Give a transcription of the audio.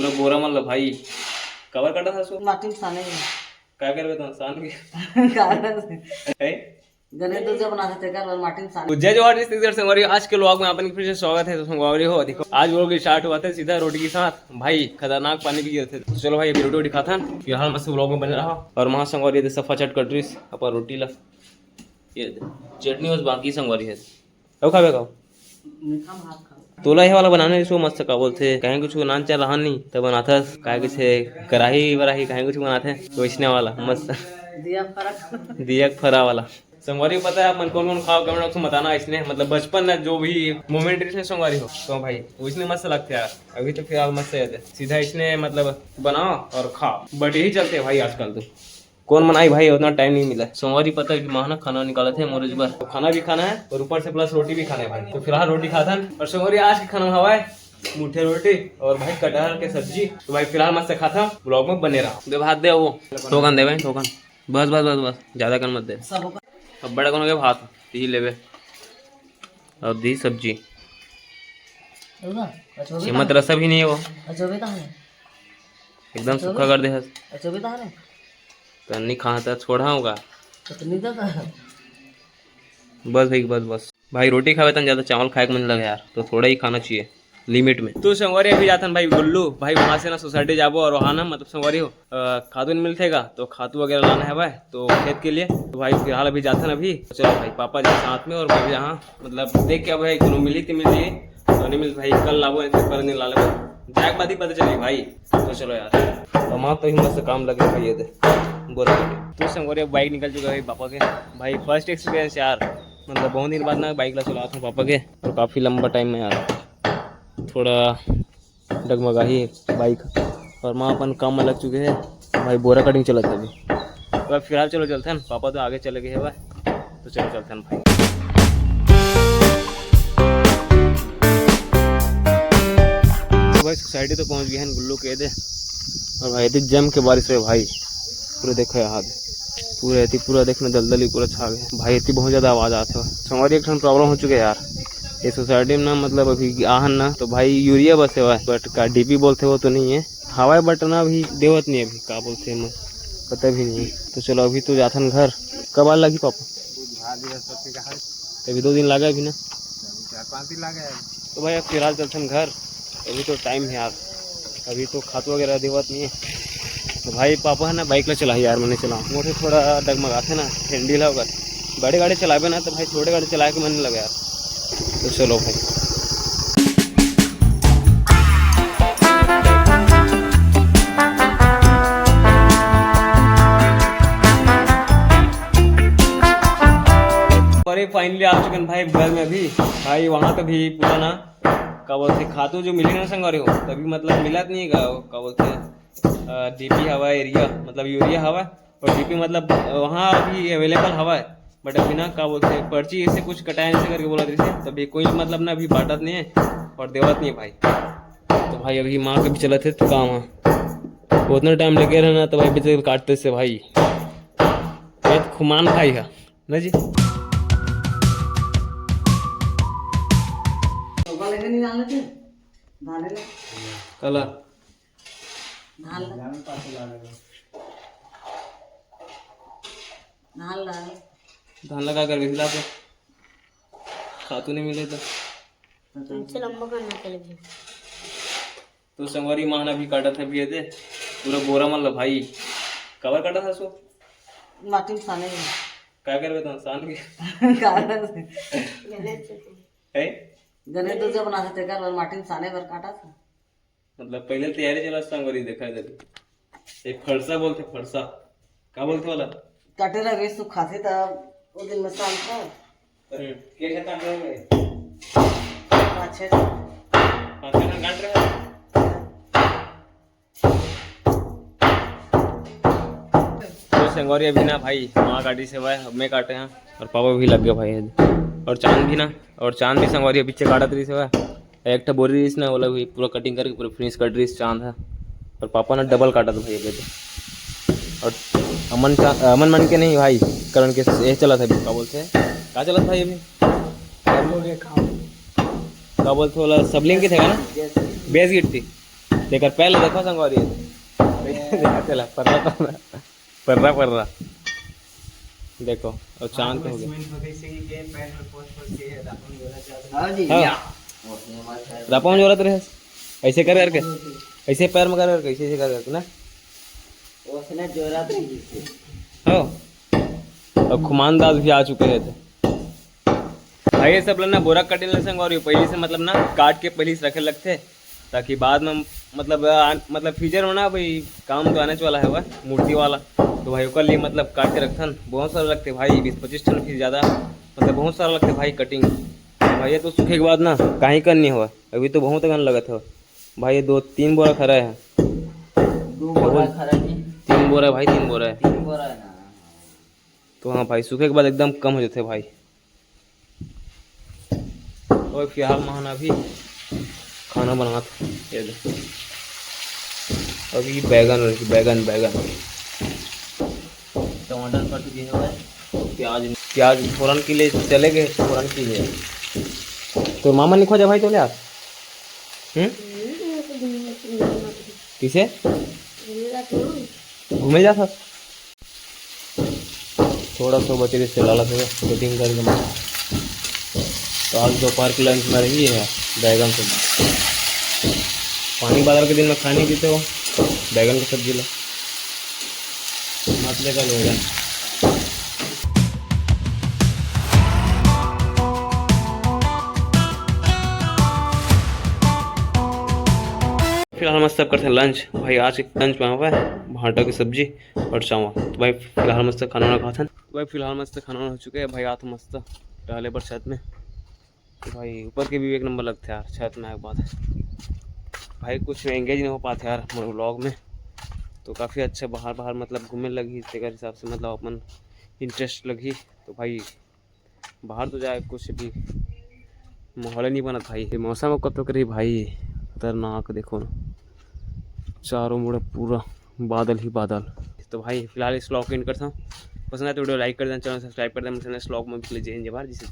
पूरा बोरा मतलब भाई कवर काटा था सो माटी में साने काय करबे तो सान के है गने तो जब बना थे कर माटी में साने। जय जवाहर जी सिंगर संगवारी, आज के व्लॉग में अपन फिर से स्वागत है। तो संगवारी हो देखो आज व्लॉग स्टार्ट हुआ था सीधा रोटी के साथ, भाई खतरनाक पानी भी गिरे थे। तो चलो भाई अभी रोटी वोटी खाता फिलहाल मस्त व्लॉग में बने रहा। और वहाँ संगवारी थे सफा चट कट रही अपन रोटी ला ये चटनी बस बाकी संगवारी है अब खावे खाओ तोला ये वाला बनाने सो मस्त का बोलते कहीं कुछ नान चल रहा नहीं तो बनाता कहीं कुछ कढ़ाई वराही कहीं कुछ बनाते वैसने वाला मस्त दिया फरा वाला संगवारी पता है अपन कौन कौन खाओ कमेंट बॉक्स में बताना। इसने मतलब बचपन में जो भी मोमेंट इसने संगवारी हो तो भाई उसने मस्त लगते यार। अभी तो फिलहाल मस्त रहते सीधा इसने मतलब बनाओ और खाओ बट यही चलते भाई आजकल तो कौन बनाई भाई उतना टाइम नहीं मिला। सोमवार ही पता है माँ ना खाना निकाले थे मोरेज पर तो खाना भी खाना है और ऊपर से प्लस रोटी भी खाना है भाई। तो फिलहाल रोटी खाता और सोमवार आज के खाना हवा है मुठे रोटी और भाई कटहल के सब्जी। तो भाई फिलहाल मस्त खाता ब्लॉग में बने रहा दे भात दे वो टोकन दे भाई टोकन बस बस बस बस ज्यादा कर मत दे। अब बड़ा कौन हो गया भात दी लेवे और दी सब्जी हिम्मत रसा भी नहीं है वो एकदम सूखा कर दे तो नहीं खाता छोड़ा होगा बस भाई बस बस भाई रोटी खावे तो ज्यादा चावल खाए का मन लगे यार तो थोड़ा ही खाना चाहिए लिमिट में। तो संगवारी अभी जाता भाई गुल्लू भाई वहाँ से ना सोसाइटी जाबो और वहाँ ना मतलब संगवारी हो खादू मिलतेगा तो खातू वगैरह लाना है भाई तो खेत के लिए। तो भाई फिलहाल अभी जाता अभी चलो भाई पापा जी साथ में और मैं भी यहाँ मतलब देख के भाई कोनो मिली तो मिली तो नहीं मिल भाई कल लाबो पर नहीं ला लेबो जाग बात ही पता चली भाई। तो चलो यार हमारा तो हिम्मत से काम लगे भाई ये बोरा तो संगवारी बाइक निकल चुका है पापा के भाई फर्स्ट एक्सपीरियंस यार मतलब बहुत दिन बाद ना बाइक ला चलाता हूँ पापा के और काफ़ी लंबा टाइम में यार थोड़ा डगमगा ही बाइक और माँ अपन काम में लग चुके हैं भाई बोरा कटिंग चला था अभी। तो फिलहाल चलो चलते हैं पापा तो आगे चले गए हैं भाई तो चलो चलते हैं भाई। तो भाई सोसाइटी तो पहुँच गए हैं गुल्लू के दे और भाई इतनी जम के बारिश है भाई पूरे देखो यहाँ पूरा देखना दलदली पूरा छा गया भाई इतनी बहुत ज़्यादा आवाज़ आते हो हमारी एक प्रॉब्लम हो चुकी है यार ये सोसाइटी में ना मतलब अभी आहन ना तो भाई यूरिया बस है बट का डीपी बोलते वो तो नहीं है हवाई बट ना अभी देवत नहीं अभी का बोलते हैं पता भी नहीं है। तो चलो अभी तो जाथन घर कब आ लगी पापा अभी 2 दिन लगा अभी ना 4-5 दिन लगा तो भाई अब फिलहाल चलते घर अभी तो टाइम है यार अभी तो खातू वगैरह देवत नहीं है। तो भाई पापा है ना बाइक ला चला यार मैंने चला मोटे थोड़ा डगमगाते ना ठंडी ला होगा बड़े गाड़ी चलावे ना तो भाई छोटे गाड़ी चला के मन लगा यार। तो चलो भाई अरे फाइनली आ चुके हैं भाई घर में अभी भाई वहाँ तो भी पूरा ना क्या बोलते खातू जो मिली ना संगवारी हो तभी मतलब मिला नहीं क्या बोलते डीपी हवा एरिया मतलब यूरिया हवा और डीपी मतलब वहाँ अभी अवेलेबल हवा है बट अभी ना क्या बोलते हैं पर्ची ऐसे कुछ कटाए ऐसे करके बोला जैसे तभी कोई मतलब ना अभी बांटत नहीं है और देवत नहीं है भाई। तो भाई अभी माँ के भी चला थे तो काम उतना टाइम लगे रहना तो भाई बेचे काटते से भाई खुमान भाई है ना जी कला धान लगा कर भिजला पे खातू नहीं मिले तो लंबा करना के लिए तो संगवारी माहना भी काटा था भी दे पूरा बोरा मतलब भाई कवर काटा था सो माटी में साने क्या करबे तो सान के है गने तो जब बना थे कर माटी में साने पर काटा था मतलब पहले तैयारी चला संगवारी देखा इधर एक फरसा बोलते फरसा क्या बोलते वाला काटे रहे तो खाते था वो दिन में शाम था के खाता में 5-6 काट रहे तो संगवारी अभी ना भाई माँ काटी से भाई अब मैं काटे हैं और पापा भी लग गया भाई और चांद भी ना और चांद भी संगवारी पीछे काटा तरी से भाई एक बोरी रही ना बोला भाई पूरा कटिंग करके पूरा फिनिश कट रही चांद है और पापा ने डबल काटा था भाई अभी और अमन मन के नहीं भाई करण के ये चला था क्या बोलते हैं क्या चला था भाई अभी क्या बोलते वाला सबलिंग की थे ना बेस गिट थी देकर पहले देखो संगवारी देखा चला पर्रा देखो और चांद हो गया रापा में जोरत रहे ऐसे कर करके ऐसे पैर में कर करके ऐसे कर करके ना उसने जोरा हो और खुमानदास भी आ चुके हैं भाई ये सब लोग ना बोरा कटे संग और पहले से मतलब ना काट के पहले से रखे लगते ताकि बाद में मतलब फ्यूचर में ना भाई काम तो आने वाला है वह मूर्ति वाला तो भाई उसके लिए मतलब काट के रखन बहुत सारे लगते भाई 20-25 टन फिर ज़्यादा मतलब बहुत सारा लगते भाई कटिंग भाई ये तो सूखे के बाद ना कहीं करनी हुआ अभी तो बहुत गन लगत है भाई ये 2-3 बोरा खड़ा है 2 बोरा खरा नहीं 3 बोरा भाई 3 बोरा है 3 बोरा है ना तो हाँ भाई सूखे के बाद एकदम कम हो जाते भाई और फिलहाल महान अभी खाना बनाते ये दो अभी बैगन टमाटर कट गए है प्याज फोरन के लिए चले गए फोरन के लिए तो मामा नहीं खोजा भाई तो ले आप किसे घूमे जा था थोड़ा सा बचे से लाला से कटिंग करके तो आज दोपहर की लंच में रही है बैगन सब्जी पानी बाजार के दिन में खाने की तो बैगन की सब्जी लो मत लेकर बैगन फिलहाल मस्त सब करते हैं लंच भाई आज के लंच में हुआ है भाटा की सब्जी और चावल तो भाई फिलहाल मस्त खाना वाना खाते हैं तो भाई फिलहाल मस्त खाना वाना हो चुके हैं भाई हाथ मस्त डाले पर छत में तो भाई ऊपर के भी एक नंबर लगते हैं यार छत में एक बात भाई कुछ एंगेज नहीं हो पाते यार मेरे व्लॉग में तो काफ़ी अच्छा बाहर मतलब घूमने लगी इसके हिसाब से मतलब अपन इंटरेस्ट लगी तो भाई बाहर तो जाए कुछ भी माहौल नहीं बना भाई मौसम कब तो करी भाई खतरनाक देखो ना चारों मुड़े पूरा बादल ही बादल तो भाई फिलहाल इस व्लॉग को एंड करता हूँ पसंद आए तो वीडियो लाइक कर देना चैनल सब्सक्राइब कर देना इस व्लॉग में पिछले जय बार जिसे